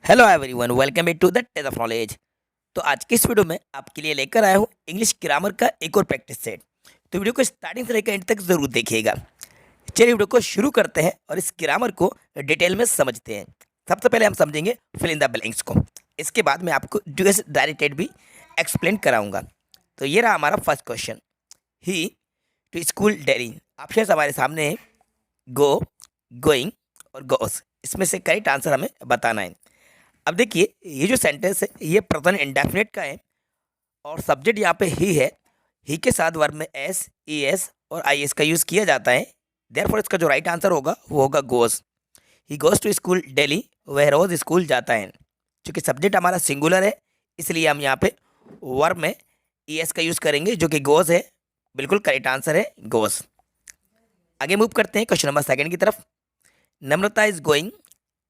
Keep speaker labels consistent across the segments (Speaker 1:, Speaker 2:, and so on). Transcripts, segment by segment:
Speaker 1: Hello everyone, welcome back to the test of knowledge. तो आज की इस वीडियो में आपके लिए लेकर आया हूँ इंग्लिश ग्रामर का एक और प्रैक्टिस सेट। तो वीडियो को स्टार्टिंग से लेकर एंड तक जरूर देखिएगा। चलिए वीडियो को शुरू करते हैं और इस ग्रामर को डिटेल में समझते हैं। सबसे पहले हम समझेंगे फिल इन द ब्लैंक्स को। इसके बाद मैं आपको ड्यूएस डायरेक्टेड भी एक्सप्लेन कराऊंगा। तो ये रहा हमारा first question, he to school daily. ऑप्शन हमारे सामने है, गो, गोइंग और गोस। इसमें से करेक्ट आंसर हमें बताना है। अब देखिए, ये जो सेंटेंस है ये प्रेजेंट इंडेफिनिट का है और सब्जेक्ट यहाँ पे ही है। ही के साथ वर्ब में एस, ई एस और आई एस का यूज़ किया जाता है। देयरफॉर इसका जो राइट आंसर होगा वो होगा गोस। ही गोस टू स्कूल डेली, वह रोज स्कूल जाता है। क्योंकि सब्जेक्ट हमारा सिंगुलर है इसलिए हम यहाँ पे वर्ब में ई एस का यूज़ करेंगे जो कि गोस है। बिल्कुल करेक्ट आंसर है गोस। आगे मूव करते हैं क्वेश्चन नंबर सेकंड की तरफ। Namrata is going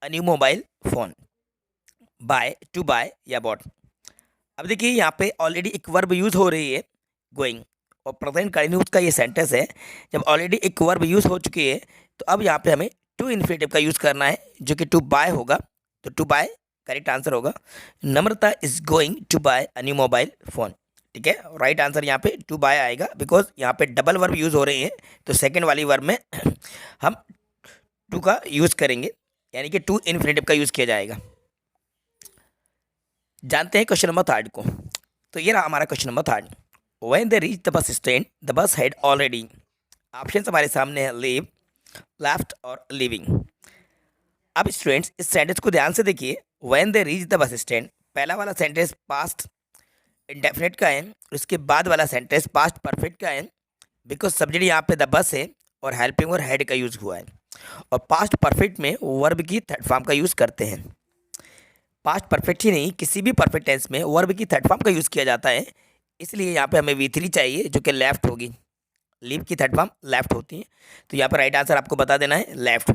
Speaker 1: a new mobile phone, buy, to buy या बॉट। अब देखिए यहाँ पे ऑलरेडी एक वर्ब यूज़ हो रही है, गोइंग, और प्रेजेंट कंटिन्यूस का ये सेंटेंस है। जब ऑलरेडी एक वर्ब यूज़ हो चुकी है तो अब यहाँ पे हमें टू इन्फिनेटिव का यूज़ करना है जो कि टू बाय होगा। तो टू बाय करेक्ट आंसर होगा। Namrata is going to buy a new mobile phone. ठीक है, राइट आंसर यहाँ पे टू बाय आएगा बिकॉज यहाँ पे डबल वर्ब यूज़ हो रही है। तो सेकेंड वाली वर्ब में हम टू का यूज़ करेंगे, यानी कि टू इन्फिनेटिव का यूज़ किया जाएगा। जानते हैं क्वेश्चन नंबर थर्ड को। तो ये रहा हमारा question number third. When they reach the bus stand the bus had already. Option हमारे सामने है, लीव, लेफ्ट और लिविंग। अब स्टूडेंट्स इस सेंटेंस को ध्यान से देखिए। When they reach the bus stand, पहला वाला सेंटेंस पास्ट इंडेफिनिट का है, उसके बाद वाला सेंटेंस पास्ट परफेक्ट का है। बिकॉज सब्जेक्ट यहाँ पे द बस है और हेल्पिंग और हेड का यूज़ हुआ है। और पास्ट परफेक्ट में वर्ब की थर्ड फॉर्म का यूज़ करते हैं। पास्ट परफेक्ट ही नहीं, किसी भी परफेक्ट टेंस में वर्ब की थर्ड फॉर्म का यूज़ किया जाता है। इसलिए यहाँ पे हमें V3 चाहिए जो कि लेफ्ट होगी। लीव की थर्ड फॉर्म लेफ्ट होती है। तो यहाँ पर राइट आंसर आपको बता देना है left.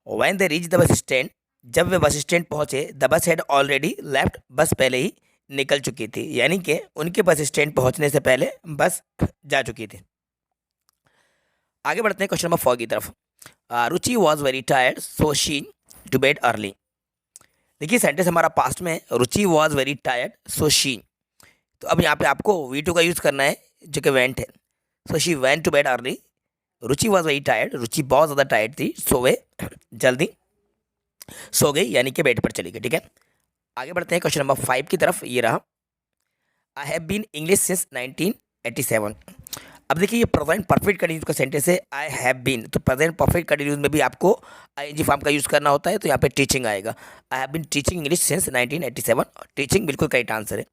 Speaker 1: When they reach the bus stand, जब वे बस स्टैंड पहुँचे, the bus had already left, बस पहले ही निकल चुकी थी, यानी कि उनके बस स्टैंड पहुँचने से पहले बस जा चुकी थी। आगे बढ़ते हैं क्वेश्चन नंबर 4 की तरफ। Ruchi was very tired so she to bed early. देखिए सेंटेंस हमारा पास्ट में है, Ruchi was very tired so she. तो अब यहाँ पे आपको V2 का यूज़ करना है जो कि वेंट है। So she went to bed early. Ruchi was very tired, Ruchi बहुत ज़्यादा टायर्ड थी, सो वे जल्दी सो गई, यानी कि बेड पर चली गई। ठीक है, आगे बढ़ते हैं क्वेश्चन नंबर 5 की तरफ। ये रहा, I have been English since 1987। अब देखिए ये प्रेजेंट परफेक्ट कंटिन्यूस का सेंटेंस है, आई हैव बीन। तो प्रेजेंट परफेक्ट कंटिन्यूस में भी आपको आईएनजी फॉर्म का यूज़ करना होता है। तो यहाँ पे टीचिंग आएगा। I have been teaching English since 1987। Teaching बिल्कुल करेक्ट आंसर है।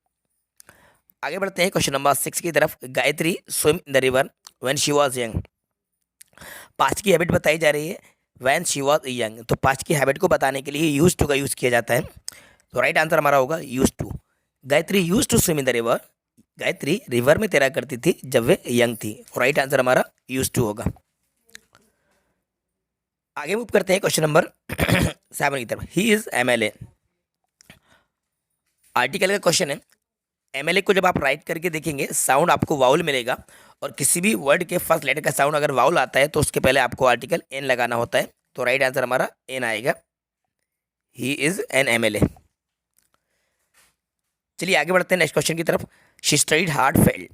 Speaker 1: आगे बढ़ते हैं क्वेश्चन नंबर 6 की तरफ। Gayatri swim in the river when she was young. Past की हैबिट बताई जा रही है, व्हेन शी वाज यंग। तो पास्ट की हैबिट को बताने के लिए यूज टू का यूज़ किया जाता है। तो राइट आंसर हमारा होगा used to. Gayatri used to swim in the river. Gayatri river में तैरा करती थी जब वे यंग थी। राइट आंसर हमारा यूज टू होगा। आगे मूव करते हैं क्वेश्चन नंबर 7 की तरफ। He is MLA। आर्टिकल का क्वेश्चन है। MLA को जब आप राइट करके देखेंगे साउंड आपको वाउल मिलेगा, और किसी भी वर्ड के फर्स्ट लेटर का साउंड अगर वाउल आता है तो उसके पहले आपको आर्टिकल एन लगाना होता है। तो राइट आंसर हमारा एन आएगा। He is an MLA। चलिए आगे बढ़ते हैं नेक्स्ट क्वेश्चन की तरफ। She studied hard failed.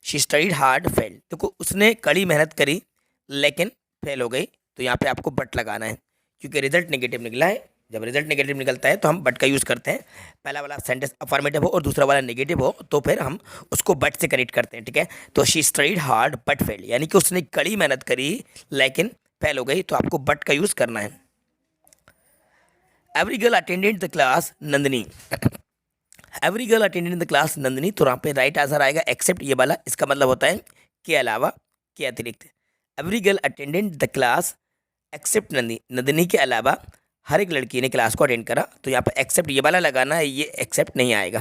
Speaker 1: She studied hard failed, देखो उसने कड़ी मेहनत करी लेकिन फेल हो गई। तो यहाँ पे आपको बट लगाना है क्योंकि रिजल्ट नेगेटिव निकला है। जब रिजल्ट नेगेटिव निकलता है तो हम बट का यूज़ करते हैं। पहला वाला सेंटेंस अफर्मेटिव हो और दूसरा वाला नेगेटिव हो तो फिर हम उसको बट से कनेक्ट करते हैं। ठीक है, तो she studied hard but failed, यानी कि उसने कड़ी मेहनत करी लेकिन फेल हो गई। तो आपको बट का यूज़ करना है। Every girl attended the class Nandini. Every girl attended the class Nandini. तो यहाँ पे राइट आंसर आएगा एक्सेप्ट ये वाला। इसका मतलब होता है के अलावा, के अतिरिक्त। Every girl attended the class except Nandini. Nandini के अलावा हर एक लड़की ने क्लास को अटेंड करा। तो यहाँ पे एक्सेप्ट ये वाला लगाना है, ये एक्सेप्ट नहीं आएगा।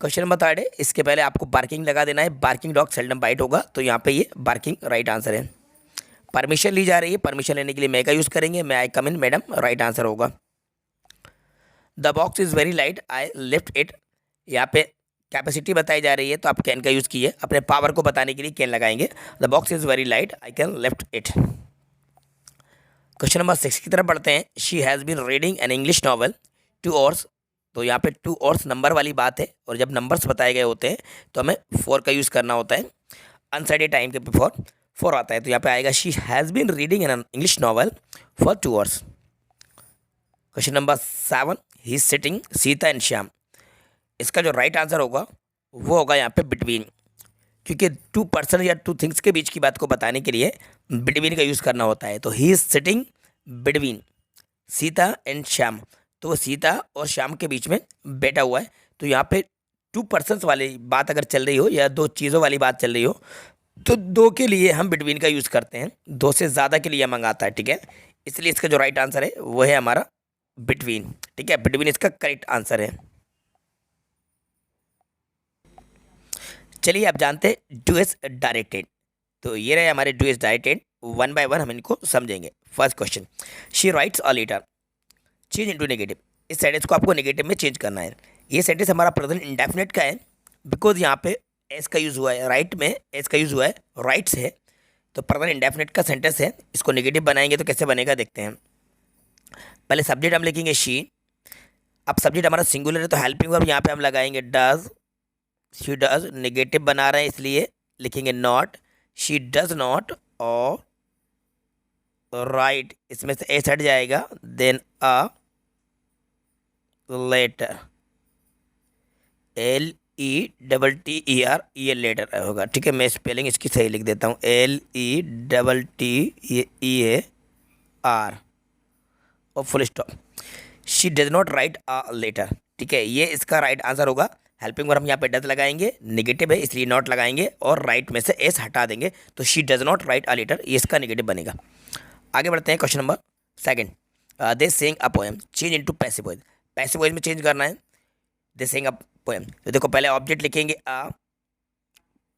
Speaker 1: क्वेश्चन नंबर 3 है, इसके पहले आपको बार्किंग लगा देना है। बार्किंग डॉग सेल्डम बाइट होगा, तो यहाँ पे ये बार्किंग राइट आंसर है। परमिशन ली जा रही है, परमिशन लेने के लिए मैं का यूज़ करेंगे। मैं आई कम इन मैडम, राइट आंसर होगा। The box is very light I lift it. यहाँ पे कैपेसिटी बताई जा रही है तो आप कैन का यूज़ कीजिए। अपने पावर को बताने के लिए कैन लगाएंगे। The box is very light I can lift it. Question number 6 की तरफ बढ़ते हैं। She has been reading an English novel 2 hours। तो यहाँ पे 2 hours नंबर वाली बात है, और जब नंबर्स बताए गए होते हैं तो हमें 4 का यूज़ करना होता है। अनसाइडेड टाइम के बिफोर 4 आता है, तो यहाँ पे आएगा she has been reading an English novel for 2 hours। Question number 7, he is sitting Sita and Shyam. इसका जो राइट आंसर होगा वो होगा यहाँ पे बिटवीन, क्योंकि 2 पर्सन या 2 थिंग्स के बीच की बात को बताने के लिए बिटवीन का यूज़ करना होता है। तो ही is sitting between Sita and Shyam, तो वो सीता और श्याम के बीच में बैठा हुआ है। तो यहाँ पे 2 पर्सन्स वाली बात अगर चल रही हो या 2 चीज़ों वाली बात चल रही हो तो 2 के लिए हम बिटवीन का यूज़ करते हैं, 2 से ज़्यादा के लिए मंगाता है, ठीक है। इसलिए इसका जो राइट आंसर है वो है हमारा बिटवीन, ठीक है। बिटवीन इसका करेक्ट आंसर है। चलिए आप जानते हैं डू एस डायरेक्टेड। तो ये रहे हमारे डू एस डायरेक्टेड, 1 by 1 हम इनको समझेंगे। First question, she writes a letter, change into negative. इस सेंटेंस को आपको नेगेटिव में चेंज करना है। ये सेंटेंस हमारा प्रेजेंट इंडेफिनिट का है, बिकॉज यहाँ पे एस का यूज़ हुआ है, राइट में एस का यूज़ हुआ है, राइट्स है, तो प्रेजेंट इंडेफिनिट का सेंटेंस है। इसको नेगेटिव बनाएंगे तो कैसे बनेगा देखते हैं। पहले सब्जेक्ट हम लिखेंगे शी। अब सब्जेक्ट हमारा सिंगुलर है तो हेल्पिंग वर्ब यहाँ पे हम लगाएंगे डज। शी डज, नेगेटिव बना रहे हैं इसलिए लिखेंगे नॉट। शी डज नॉट और राइट, इसमें से एस हट जाएगा, देन अ लेटर, LETTER, ये लेटर होगा, ठीक है। मैं स्पेलिंग इसकी सही लिख देता हूँ, LETTER और full stop. She does not write a letter, ठीक है, ये इसका राइट आंसर होगा। हेल्पिंग वर्ब हम यहाँ पे डज लगाएंगे, नेगेटिव है इसलिए नॉट लगाएंगे और राइट में से एस हटा देंगे, तो she does not write a letter, ये इसका नेगेटिव बनेगा। आगे बढ़ते हैं। Question number 2, they saying a poem, change into passive voice. Passive voice में चेंज करना है, दे सेइंग अ पोएम। तो देखो पहले ऑब्जेक्ट लिखेंगे अ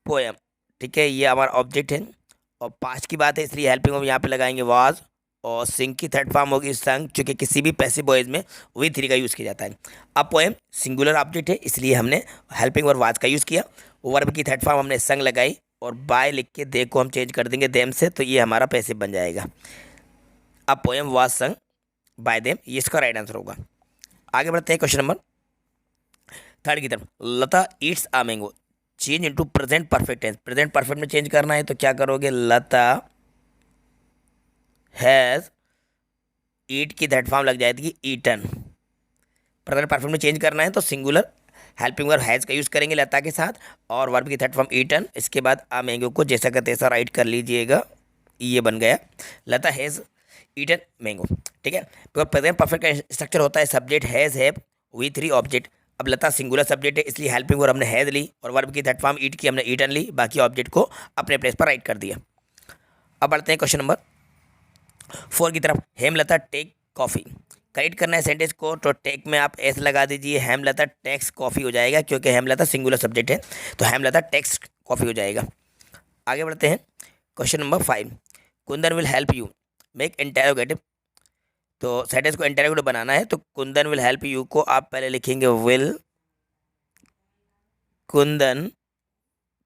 Speaker 1: पोएम, ठीक है, ये हमारा ऑब्जेक्ट है और पास्ट की बात है इसलिए हेल्पिंग वर्ब यहाँ पे लगाएंगे वाज, और सिंग की थर्ड फॉर्म होगी संग, क्योंकि किसी भी पैसिव वॉइस में वही 3 का यूज़ किया जाता है। अब पोएम सिंगुलर ऑब्जेक्ट है इसलिए हमने हेल्पिंग वर्ब वाज का यूज़ किया, वर्ब की थर्ड फॉर्म हमने संग लगाई और बाय लिख के दे को हम चेंज कर देंगे देम से, तो ये हमारा पैसिव बन जाएगा। अब poem was sung by them, ये इसका राइट आंसर होगा। आगे बढ़ते हैं क्वेश्चन नंबर 3 की तरफ। Lata eats a mango, change into present perfect tense. Present perfect में चेंज करना है तो क्या करोगे, लता हैज़, ईट की थर्ड फॉर्म लग जाएगी ईटन। प्रेजेंट परफेक्ट में चेंज करना है तो सिंगुलर हेल्पिंग वर्ब हैज़ का यूज़ करेंगे लता के साथ और वर्ब की थर्ड फॉर्म ईटन। इसके बाद आ मैंगो को जैसा का तैसा राइट कर लीजिएगा, ये बन गया लता हैज़ ईटन मैंगो, ठीक है। तो प्रेजेंट परफेक्ट का स्ट्रक्चर होता है subject has, have, V 3 object. अब लता सिंगुलर सब्जेक्ट है इसलिए हेल्पिंग वर्ब हमने हैज़ ली और वर्ब की थर्ड फॉर्म ईट की हमने ईटन ली, बाकी ऑब्जेक्ट को अपने प्लेस पर राइट कर दिया। अब बढ़ते हैं क्वेश्चन नंबर 4 की तरफ। हेमलता टेक कॉफ़ी, करेक्ट करना है सेंटेंस को, तो टेक में आप एस लगा दीजिए, हेमलता टेक्स कॉफ़ी हो जाएगा क्योंकि हेमलता सिंगुलर सब्जेक्ट है, तो हेमलता टेक्स कॉफ़ी हो जाएगा। आगे बढ़ते हैं question number 5। Kundan will help you make interrogative. तो सेंटेंस को इंटेरोगेटिव बनाना है तो कुंदन विल हेल्प यू को आप पहले लिखेंगे विल कुंदन,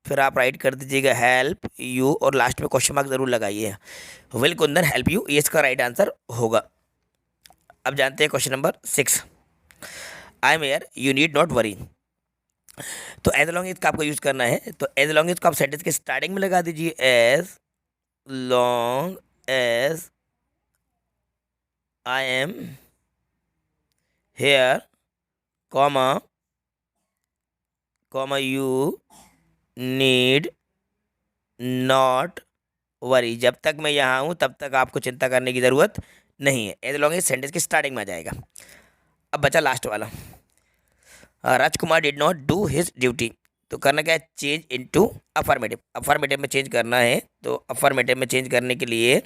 Speaker 1: फिर आप राइट कर दीजिएगा हेल्प यू और लास्ट में क्वेश्चन मार्क जरूर लगाइए। विल कुंदन हेल्प यू, ये इसका राइट आंसर होगा। अब जानते हैं question number 6। I am here you need not worry. तो एज लॉन्ग एज का आपको यूज़ करना है, तो एज लॉन्ग एज को आप सेंटेंस के स्टार्टिंग में लगा दीजिए, as long as I am here comma comma you need not worry. जब तक मैं यहाँ हूँ तब तक आपको चिंता करने की ज़रूरत नहीं है। एज लॉन्ग एज सेंटेंस की स्टार्टिंग में आ जाएगा। अब बचा लास्ट वाला, Rajkumar did not do his duty. तो करना क्या है, चेंज इनटू अफर्मेटिव। अफर्मेटिव में चेंज करना है तो अफर्मेटिव में चेंज करने के लिए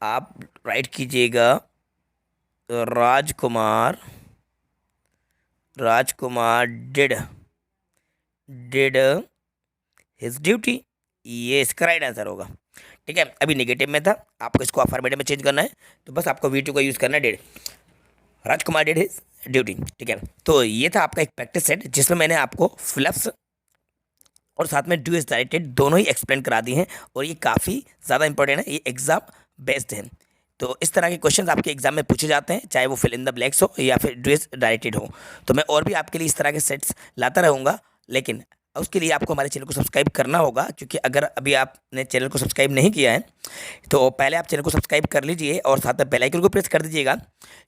Speaker 1: आप राइट कीजिएगा राजकुमार डिड हिज ड्यूटी, ये इसका राइट आंसर होगा, ठीक है। अभी नेगेटिव में था, आपको इसको अफर्मेटिव में चेंज करना है तो बस आपको V2 का यूज़ करना है, did. Rajkumar did his duty, ठीक है। तो ये था आपका एक प्रैक्टिस सेट जिसमें मैंने आपको फ्लप्स और साथ में डू इज डायरेक्टेड दोनों ही एक्सप्लेन करा दी हैं और ये काफ़ी ज़्यादा इंपॉर्टेंट है, ये एग्ज़ाम बेस्ड है। तो इस तरह के क्वेश्चंस आपके एग्जाम में पूछे जाते हैं, चाहे वो फिल इन द ब्लैंक्स हो या फिर ड्रेस डायरेक्टेड हो। तो मैं और भी आपके लिए इस तरह के सेट्स लाता रहूँगा, लेकिन उसके लिए आपको हमारे चैनल को सब्सक्राइब करना होगा, क्योंकि अगर अभी आपने चैनल को सब्सक्राइब नहीं किया है तो पहले आप चैनल को सब्सक्राइब कर लीजिए और साथ में बेल आइकन को प्रेस कर दीजिएगा,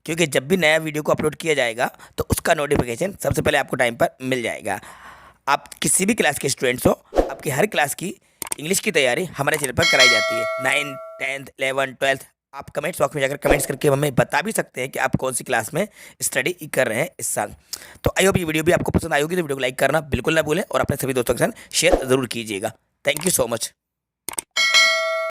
Speaker 1: क्योंकि जब भी नया वीडियो को अपलोड किया जाएगा तो उसका नोटिफिकेशन सबसे पहले आपको टाइम पर मिल जाएगा। आप किसी भी क्लास के स्टूडेंट्स हो, आपकी हर क्लास की इंग्लिश की तैयारी हमारे चैनल पर कराई जाती है। 9th 10th 11th 12th आप कमेंट्स बॉक्स में जाकर कमेंट्स करके हमें बता भी सकते हैं कि आप कौन सी क्लास में स्टडी कर रहे हैं इस साल। तो आई होप ये वीडियो भी आपको पसंद आई होगी, तो वीडियो को लाइक करना बिल्कुल ना भूलें और अपने सभी दोस्तों के साथ शेयर ज़रूर कीजिएगा। Thank you so much.